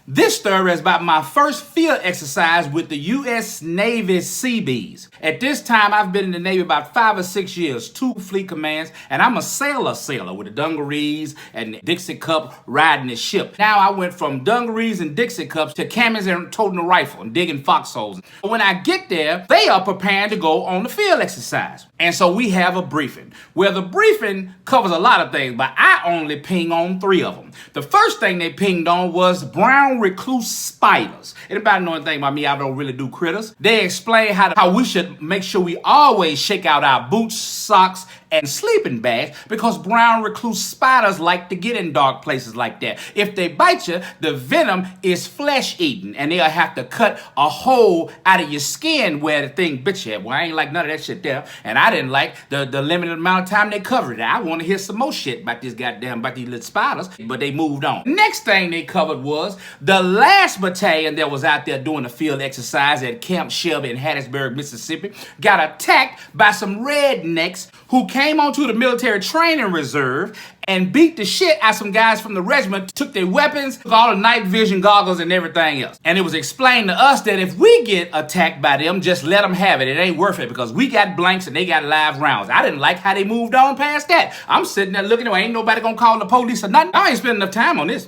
This story is about my first field exercise with the U.S. Navy Seabees. At this time, I've been in the Navy about 5 or 6 years, 2 fleet commands, and I'm a sailor with the dungarees and the Dixie Cup riding the ship. Now I went from dungarees and Dixie Cups to camis and toting a rifle and digging foxholes. When I get there, they are preparing to go on the field exercise. And so we have a briefing. Well, the briefing covers a lot of things, but I only ping on 3 of them. The first thing they pinged on was brown recluse spiders. Anybody know anything about me? I don't really do critters. They explain how we should make sure we always shake out our boots, socks, and sleeping bags because brown recluse spiders like to get in dark places like that. If they bite you, the venom is flesh eating and they'll have to cut a hole out of your skin where the thing bit you. Well, I ain't like none of that shit there. And I didn't like the limited amount of time they covered it. I want to hear some more shit about these little spiders, but they moved on. Next thing they covered was the last battalion that was out there doing the field exercise at Camp Shelby in Hattiesburg, Mississippi, got attacked by some rednecks who came onto the military training reserve and beat the shit out of some guys from the regiment, took their weapons, took all the night vision goggles and everything else. And it was explained to us that if we get attacked by them, just let them have it. It ain't worth it because we got blanks and they got live rounds. I didn't like how they moved on past that. I'm sitting there looking, ain't nobody gonna call the police or nothing. I ain't spending enough time on this.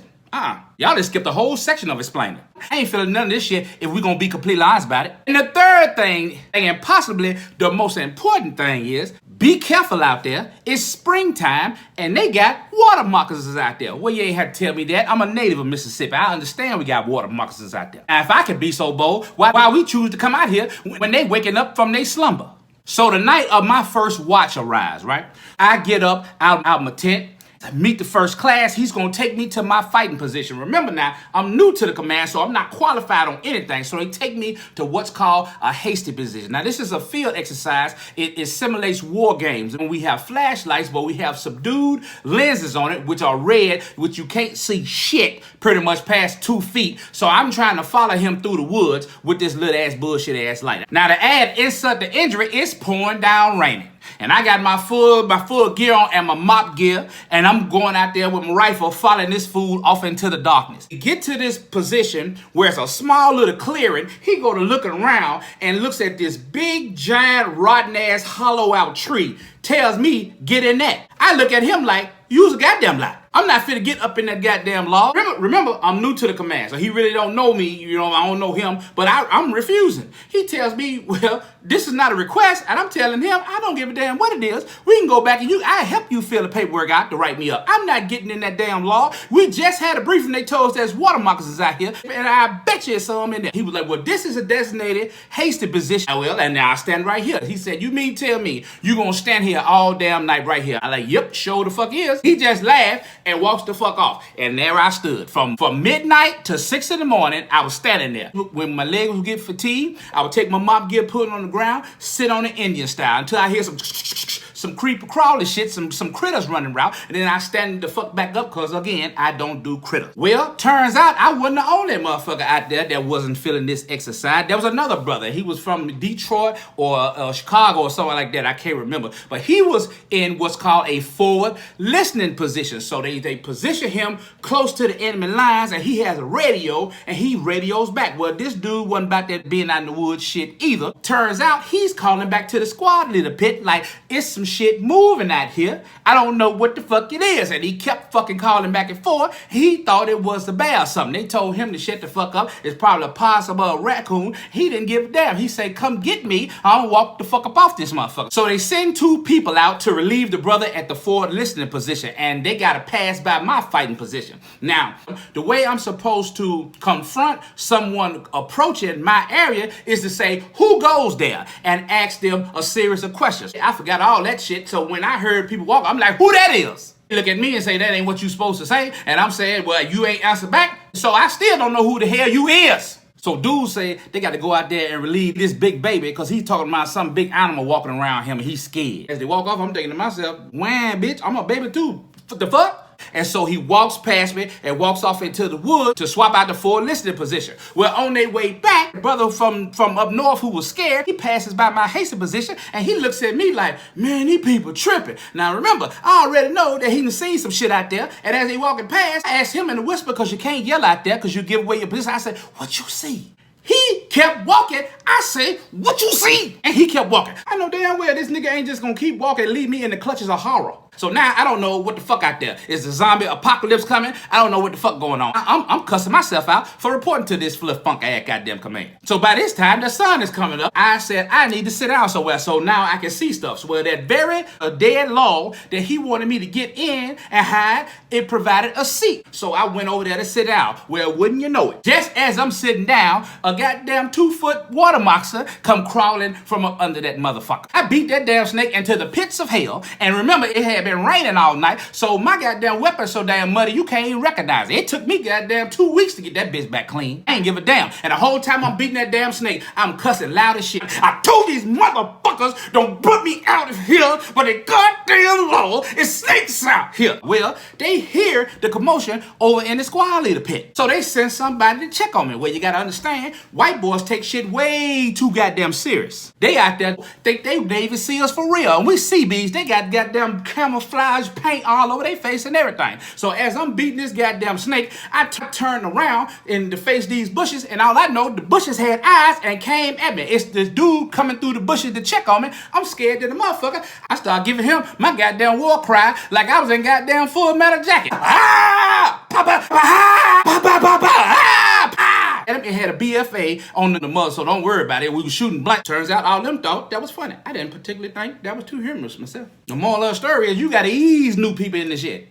Y'all just skipped the whole section of explaining. I ain't feeling none of this shit if we're gonna be completely honest about it. And the third thing, and possibly the most important thing is, be careful out there. It's springtime and they got water moccasins out there. Well, you ain't have to tell me that. I'm a native of Mississippi. I understand we got water moccasins out there. Now, if I could be so bold, why we choose to come out here when they waking up from their slumber? So the night of my first watch arrives, right? I get up out my tent. I meet the first class. He's going to take me to my fighting position. Remember now, I'm new to the command, so I'm not qualified on anything. So they take me to what's called a hasty position. Now, this is a field exercise. It simulates war games. And we have flashlights, but we have subdued lenses on it, which are red, which you can't see shit pretty much past 2 feet. So I'm trying to follow him through the woods with this little ass bullshit ass light. Now, to add insult to injury, it's pouring down raining. And I got my full gear on and my mop gear, and I'm going out there with my rifle following this fool off into the darkness. Get to this position where it's a small little clearing. He go to looking around and looks at this big, giant, rotten ass, hollow out tree. Tells me, get in that. I look at him like, use a goddamn lie. I'm not finna get up in that goddamn log. Remember, I'm new to the command, so he really don't know me. I don't know him, but I'm refusing. He tells me, well, this is not a request, and I'm telling him, I don't give a damn what it is. We can go back and I help you fill the paperwork out to write me up. I'm not getting in that damn log. We just had a briefing. They told us there's water moccasins out here, and I bet you there's some in there. He was like, well, this is a designated hasty position. Well, and now I stand right here. He said, you mean tell me you gonna stand here all damn night right here? I like, yep, sure the fuck is. He just laughed and walks the fuck off. And there I stood. From midnight to 6 in the morning, I was standing there. When my legs would get fatigued, I would take my mop gear, put it on the ground, sit on the Indian style until I hear some creeper crawly shit, some critters running around, and then I stand the fuck back up because, again, I don't do critters. Well, turns out I wasn't the only motherfucker out there that wasn't feeling this exercise. There was another brother. He was from Detroit or Chicago or something like that. I can't remember. But he was in what's called a forward listening position. So they position him close to the enemy lines, and he has a radio, and he radios back. Well, this dude wasn't about that being out in the woods shit either. Turns out he's calling back to the squad leader pit like, it's some shit moving out here. I don't know what the fuck it is. And he kept fucking calling back and forth. He thought it was the bear or something. They told him to shut the fuck up. It's probably a possum or a raccoon. He didn't give a damn. He said, come get me. I'll walk the fuck up off this motherfucker. So they send 2 people out to relieve the brother at the forward listening position, and they got to pass by my fighting position. Now, the way I'm supposed to confront someone approaching my area is to say, who goes there? And ask them a series of questions. I forgot all that shit, so when I heard people walk, I'm like, who that is? They look at me and say, that ain't what you supposed to say. And I'm saying, well, you ain't answer back. So I still don't know who the hell you is. So dudes say they got to go out there and relieve this big baby because he's talking about some big animal walking around him and he's scared. As they walk off, I'm thinking to myself, wham, bitch, I'm a baby too. What the fuck? And so he walks past me and walks off into the woods to swap out the forward listening position. Well, on their way back, the brother from up north who was scared, he passes by my hasted position and he looks at me like, man, these people tripping. Now remember, I already know that he done seen some shit out there. And as he walking past, I asked him in a whisper, because you can't yell out there because you give away your position. I said, what you see? He kept walking. I said, what you see? And he kept walking. I know damn well this nigga ain't just gonna keep walking and leave me in the clutches of horror. So now I don't know what the fuck out there. Is the zombie apocalypse coming? I don't know what the fuck going on. I'm cussing myself out for reporting to this fluff funk ass goddamn command. So by this time the sun is coming up. I said I need to sit down somewhere so now I can see stuff. So that very dead log that he wanted me to get in and hide, it provided a seat. So I went over there to sit down. Well, wouldn't you know it? Just as I'm sitting down, a goddamn 2-foot water monster come crawling from up under that motherfucker. I beat that damn snake into the pits of hell. And remember, it had been raining all night, so my goddamn weapon's so damn muddy you can't even recognize it. It took me goddamn 2 weeks to get that bitch back clean. I ain't give a damn. And the whole time I'm beating that damn snake, I'm cussing loud as shit. I told these motherfuckers don't put me out of here, but the goddamn law is snakes out here. Well, they hear the commotion over in the squad leader pit, so they send somebody to check on me. Well, you gotta understand, white boys take shit way too goddamn serious. They out there think they Navy SEALs for real, and we CBs, they got goddamn camouflage paint all over their face and everything. So as I'm beating this goddamn snake, I turned around and to face these bushes, and all I know, the bushes had eyes and came at me. It's this dude coming through the bushes to check on me. I'm scared to the motherfucker. I started giving him my goddamn war cry like I was in goddamn Full Metal Jacket. Ah! Papa! Ah! Papa! Papa! Ah! Ah! And it had a BFA on the mother, so don't worry about it. We were shooting blank. Turns out all them thought that was funny. I didn't particularly think that was too humorous myself. The moral of the story is you gotta ease new people in this shit.